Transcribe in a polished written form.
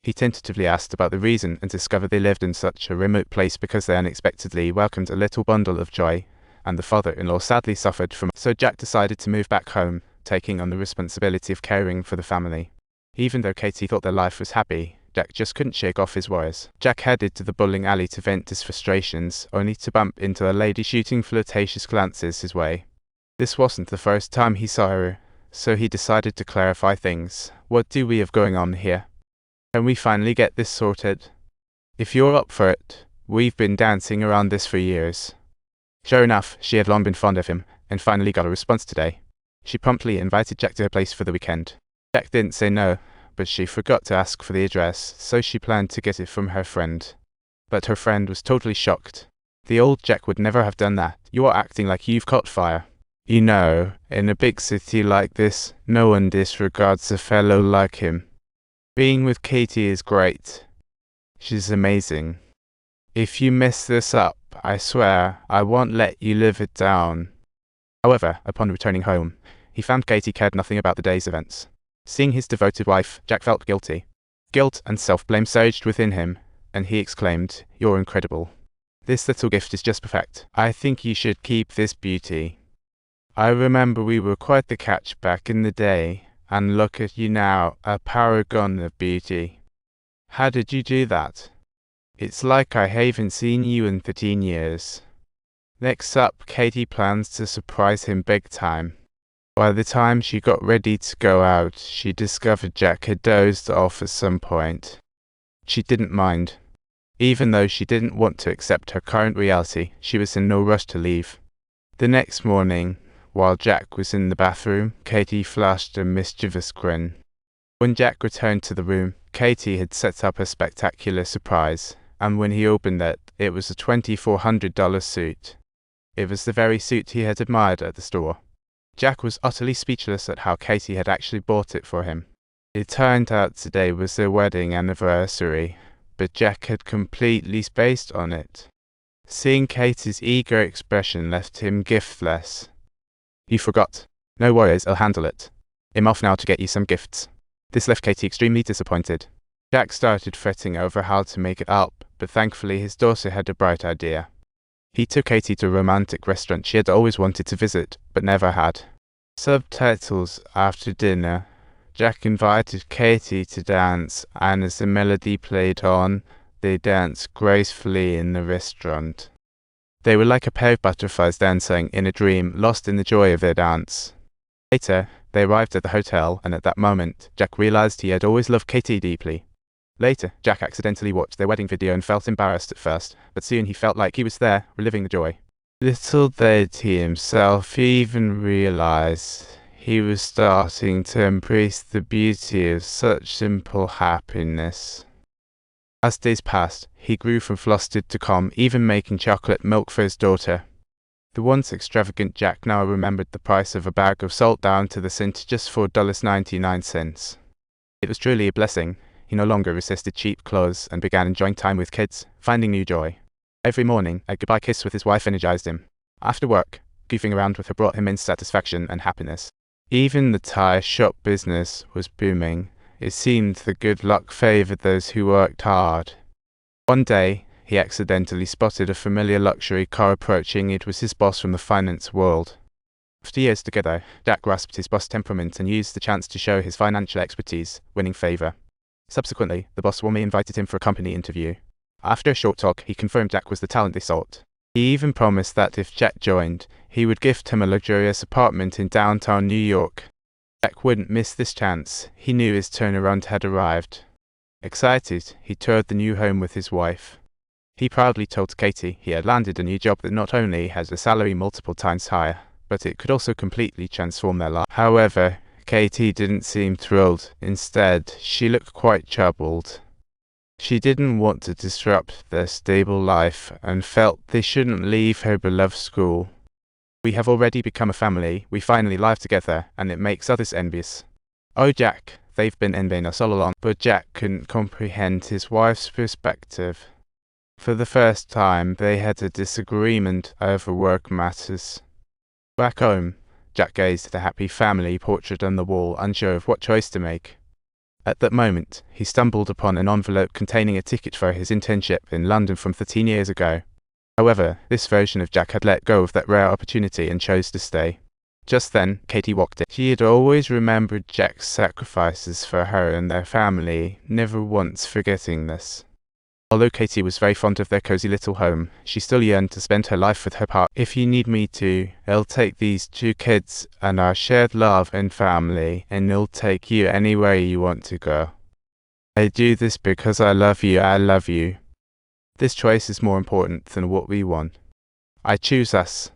He tentatively asked about the reason and discovered they lived in such a remote place because they unexpectedly welcomed a little bundle of joy, and the father-in-law sadly suffered from it. So Jack decided to move back home, taking on the responsibility of caring for the family. Even though Katie thought their life was happy, Jack just couldn't shake off his worries. Jack headed to the bowling alley to vent his frustrations, only to bump into a lady shooting flirtatious glances his way. This wasn't the first time he saw her, so he decided to clarify things. What do we have going on here? Can we finally get this sorted? If you're up for it, we've been dancing around this for years. Sure enough, she had long been fond of him, and finally got a response today. She promptly invited Jack to her place for the weekend. Jack didn't say no, but she forgot to ask for the address, so she planned to get it from her friend. But her friend was totally shocked. The old Jack would never have done that. You're acting like you've caught fire. You know, in a big city like this, no one disregards a fellow like him. Being with Katie is great. She's amazing. If you mess this up, I swear, I won't let you live it down. However, upon returning home, he found Katie cared nothing about the day's events. Seeing his devoted wife, Jack felt guilty. Guilt and self-blame surged within him, and he exclaimed, "You're incredible. This little gift is just perfect. I think you should keep this beauty. I remember we were quite the catch back in the day, and look at you now, a paragon of beauty. How did you do that? It's like I haven't seen you in 13 years. Next up, Katie plans to surprise him big time. By the time she got ready to go out, she discovered Jack had dozed off at some point. She didn't mind. Even though she didn't want to accept her current reality, she was in no rush to leave. The next morning, while Jack was in the bathroom, Katie flashed a mischievous grin. When Jack returned to the room, Katie had set up a spectacular surprise, and when he opened it, it was a $2,400 suit. It was the very suit he had admired at the store. Jack was utterly speechless at how Katie had actually bought it for him. It turned out today was their wedding anniversary, but Jack had completely spaced on it. Seeing Katie's eager expression left him giftless. You forgot. No worries, I'll handle it. I'm off now to get you some gifts. This left Katie extremely disappointed. Jack started fretting over how to make it up, but thankfully his daughter had a bright idea. He took Katie to a romantic restaurant she had always wanted to visit, but never had. Subtitles after dinner. Jack invited Katie to dance, and as the melody played on, they danced gracefully in the restaurant. They were like a pair of butterflies dancing in a dream, lost in the joy of their dance. Later, they arrived at the hotel, and at that moment, Jack realized he had always loved Katie deeply. Later, Jack accidentally watched their wedding video and felt embarrassed at first, but soon he felt like he was there, reliving the joy. Little did he himself even realize he was starting to embrace the beauty of such simple happiness. As days passed, he grew from flustered to calm, even making chocolate milk for his daughter. The once extravagant Jack now remembered the price of a bag of salt down to the cent, just $4.99. It was truly a blessing. He no longer resisted cheap clothes and began enjoying time with kids, finding new joy. Every morning, a goodbye kiss with his wife energized him. After work, goofing around with her brought him immense satisfaction and happiness. Even the tire shop business was booming. It seemed the good luck favored those who worked hard. One day, he accidentally spotted a familiar luxury car approaching. It was his boss from the finance world. After years together, Jack grasped his boss' temperament and used the chance to show his financial expertise, winning favor. Subsequently, the boss warmly invited him for a company interview. After a short talk, he confirmed Jack was the talent they sought. He even promised that if Jack joined, he would gift him a luxurious apartment in downtown New York. Jack wouldn't miss this chance. He knew his turnaround had arrived. Excited, he toured the new home with his wife. He proudly told Katie he had landed a new job that not only had a salary multiple times higher, but it could also completely transform their life. However, Katie didn't seem thrilled. Instead, she looked quite troubled. She didn't want to disrupt their stable life and felt they shouldn't leave her beloved school. We have already become a family, we finally live together, and it makes others envious. Oh Jack, they've been envying us all along. But Jack couldn't comprehend his wife's perspective. For the first time, they had a disagreement over work matters. Back home, Jack gazed at the happy family portrait on the wall, unsure of what choice to make. At that moment, he stumbled upon an envelope containing a ticket for his internship in London from 13 years ago. However, this version of Jack had let go of that rare opportunity and chose to stay. Just then, Katie walked in. She had always remembered Jack's sacrifices for her and their family, never once forgetting this. Although Katie was very fond of their cozy little home, she still yearned to spend her life with her partner. If you need me to, I'll take these 2 kids and our shared love and family, and I'll take you anywhere you want to go. I do this because I love you. I love you. This choice is more important than what we want. I choose us.